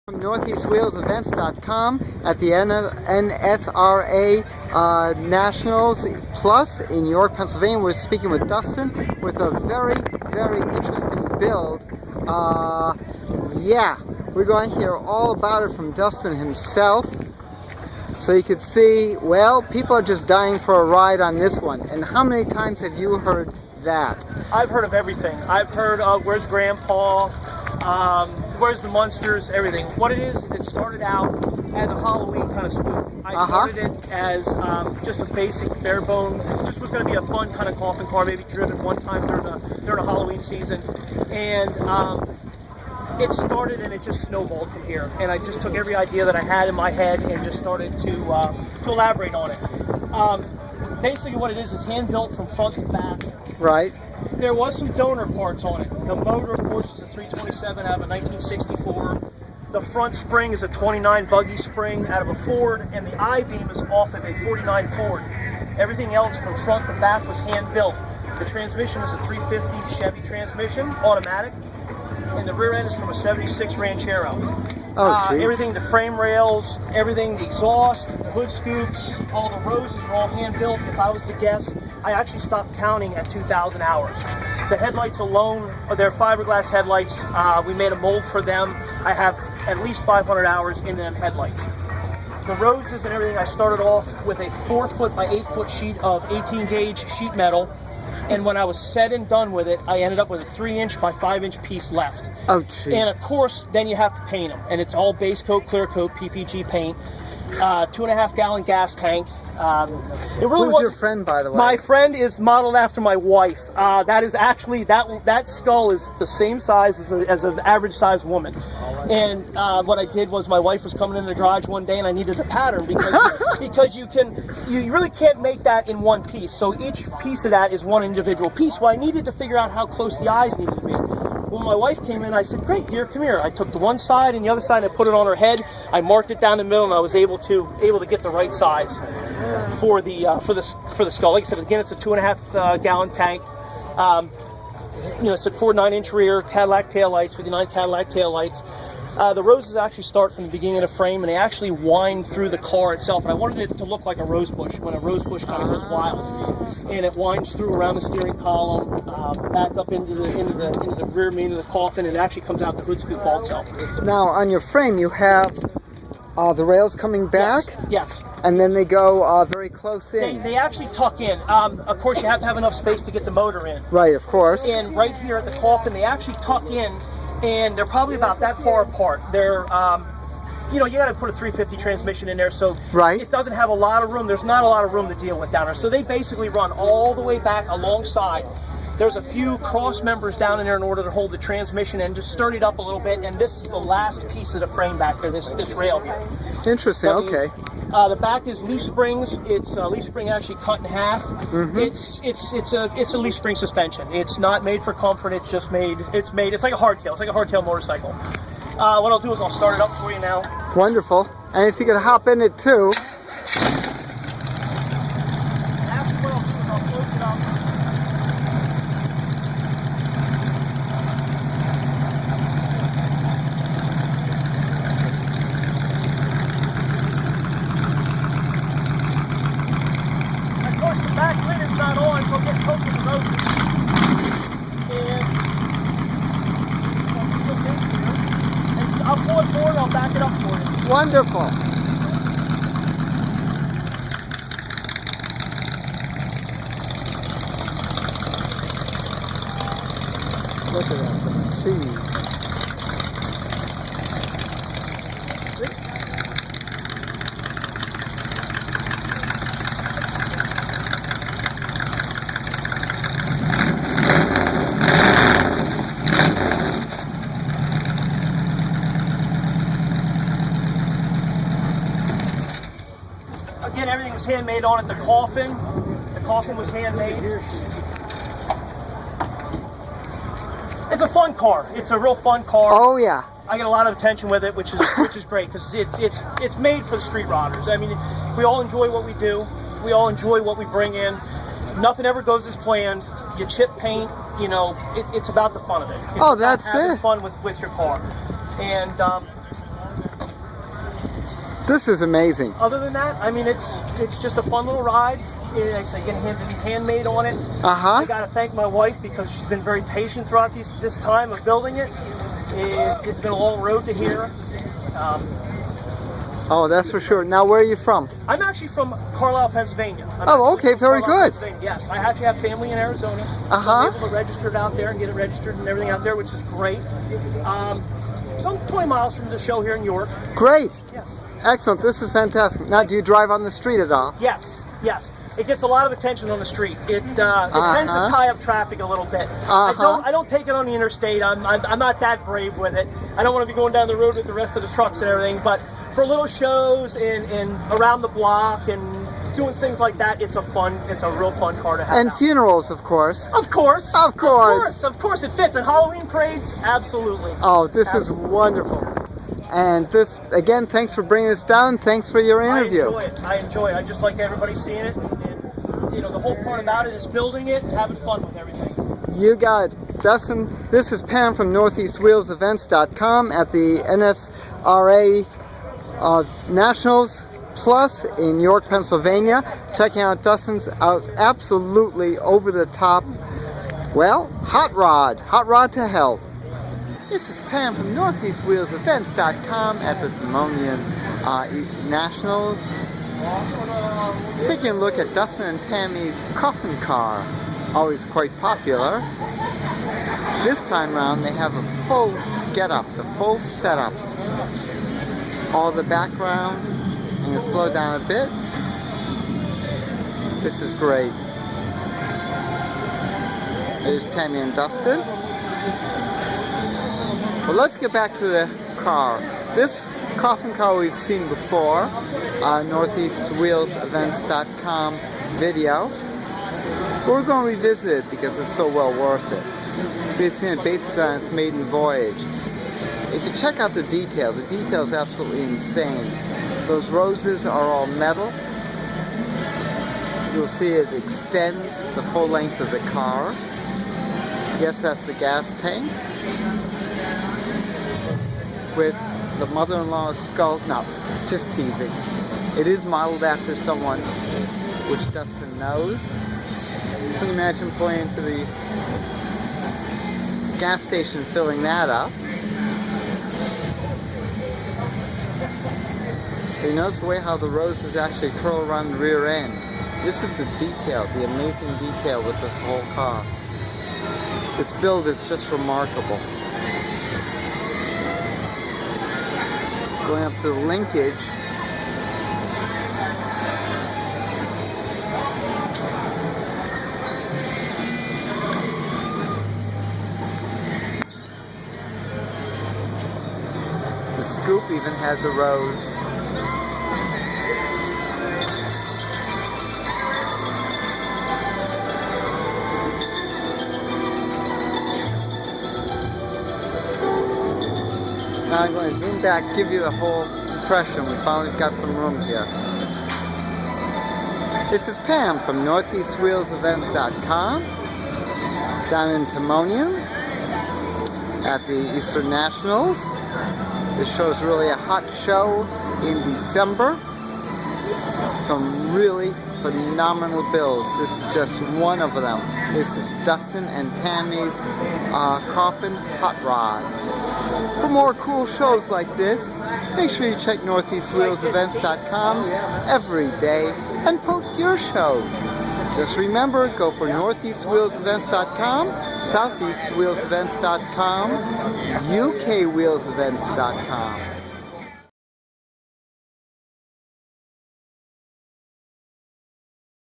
From NortheastWheelsEvents.com at the NSRA Nationals Plus in York, Pennsylvania. We're speaking with Dustin with a very, very interesting build. Yeah, we're going to hear all about it from Dustin himself. So you can see, well, people are just dying for a ride on this one. And how many times have you heard that? I've heard of everything. I've heard of where's Grandpa, where's the Munsters, everything. What it is it started out as a Halloween kind of spoof. I started it as just a basic bare bone, just was going to be a fun kind of coffin car, maybe driven one time during a Halloween season. And it started and it just snowballed from here. And I just took every idea that I had in my head and just started to elaborate on it. Basically what it is hand built from front to back. Right. There was some donor parts on it. The motor, of course, is a 327 out of a 1964. The front spring is a 29 buggy spring out of a Ford, and the I-beam is off of a 49 Ford. Everything else from front to back was hand built. The transmission is a 350 Chevy transmission, automatic, and the rear end is from a 76 Ranchero. Everything, the frame rails, everything, the exhaust, the hood scoops, all the roses are all hand built. If I was to guess, I actually stopped counting at 2,000 hours. The headlights alone, they're fiberglass headlights. We made a mold for them. I have at least 500 hours in them headlights. The roses and everything, I started off with a 4 foot by 8 foot sheet of 18 gauge sheet metal. And when I was said and done with it, I ended up with a 3-inch by 5-inch piece left. Oh, geez. And of course, then you have to paint them. And it's all base coat, clear coat, PPG paint. 2.5 gallon gas tank. It really Who's your friend, by the way? My friend is modeled after my wife. That is actually, that skull is the same size as an average sized woman. And what I did was my wife was coming in the garage one day and I needed a pattern because you really can't make that in one piece. So each piece of that is one individual piece. Well, I needed to figure out how close the eyes needed to be. When my wife came in, I said, "Great, dear, come here." I took the one side and the other side and I put it on her head. I marked it down the middle and I was able to get the right size for the skull. Like I said, again, it's a 2.5 gallon tank. It's a 4.9-inch rear, Cadillac taillights, 59 Cadillac taillights. The roses actually start from the beginning of the frame and they actually wind through the car itself. And I wanted it to look like a rose bush when a rose bush kind of goes wild. And it winds through around the steering column, back up into the rear main of the coffin, and it actually comes out the hood scoop also. Now, on your frame, you have the rails coming back? Yes. And then they go very close in. They actually tuck in. Of course, you have to have enough space to get the motor in. Right, of course. And right here at the coffin, they actually tuck in, and they're probably about that far apart. They're, you got to put a 350 transmission in there, so it doesn't have a lot of room. There's not a lot of room to deal with down there. So they basically run all the way back alongside. There's a few cross members down in there in order to hold the transmission and just sturdy it up a little bit. And this is the last piece of the frame back there, this rail here. Interesting, okay. The back is leaf springs. It's a leaf spring actually cut in half. It's a leaf spring suspension. It's not made for comfort. It's just made. It's like a hardtail. It's like a hardtail motorcycle. What I'll do is I'll start it up for you now. Wonderful. And if you could hop in it too. After what I'll do is I'll close it up. Of course, the back lid is not on, so I'll get coke in the roses. And I'll pull it forward, I'll back it up for you. Wonderful. Look at that. Jeez. Again, everything was handmade on it. The coffin was handmade. It's a fun car. It's a real fun car. Oh yeah. I get a lot of attention with it, which is great because it's made for the street riders. I mean, we all enjoy what we do. We all enjoy what we bring in. Nothing ever goes as planned. You chip paint, you know, it's about the fun of it. It's that's having it. fun with your car. And This is amazing. Other than that, I mean, it's just a fun little ride. It's again handmade on it. I got to thank my wife because she's been very patient throughout this time of building it. It's been a long road to here. Oh, that's for sure. Now, where are you from? I'm actually from Carlisle, Pennsylvania. Oh, okay, very good. Yes, I actually have family in Arizona. So I'm able to register it out there and get it registered and everything out there, which is great. So I'm 20 miles from the show here in York. Great. Yes. Excellent. This is fantastic. Now, do you drive on the street at all? Yes. Yes. It gets a lot of attention on the street. It tends to tie up traffic a little bit. I don't take it on the interstate. I'm not that brave with it. I don't want to be going down the road with the rest of the trucks and everything. But for little shows and around the block and doing things like that, it's a real fun car to have. And funerals, of course. Of course. Of course. Of course it fits. And Halloween parades, absolutely. Oh, this is wonderful. And this, again, thanks for bringing us down. Thanks for your interview. I enjoy it. I just like everybody seeing it. And, you know, the whole part about it is building it and having fun with everything. You got it. Dustin, this is Pam from NortheastWheelsEvents.com at the NSRA Nationals Plus in York, Pennsylvania. Checking out Dustin's absolutely over-the-top, well, hot rod to hell. This is Pam from NortheastWheelsEvents.com at the Timonian Nationals. Taking a look at Dustin and Tammy's Coffin car, always quite popular. This time around they have a full get-up, the full setup. All the background. I'm going to slow down a bit. This is great. There's Tammy and Dustin. Well, let's get back to the car. This Coffin car we've seen before, NortheastWheelsEvents.com video. But we're going to revisit it because it's so well worth it. We've seen it basically on its maiden voyage. If you check out the detail is absolutely insane. Those roses are all metal. You'll see it extends the full length of the car. Yes, that's the gas tank. With the mother-in-law's skull. No, just teasing. It is modeled after someone which Dustin knows. Can you imagine pulling into the gas station filling that up? You notice the way how the roses actually curl around the rear end. This is the detail, the amazing detail with this whole car. This build is just remarkable. Going up to the linkage. The scoop even has a rose. Now I'm going to zoom back, give you the whole impression. We finally got some room here. This is Pam from NortheastWheelsEvents.com down in Timonian at the Eastern Nationals. This show is really a hot show in December. Some really phenomenal builds. This is just one of them. This is Dustin and Tammy's Coffin Hot Rod. For more cool shows like this, make sure you check NortheastWheelsEvents.com every day and post your shows. Just remember, go for NortheastWheelsEvents.com, SoutheastWheelsEvents.com, UKWheelsEvents.com.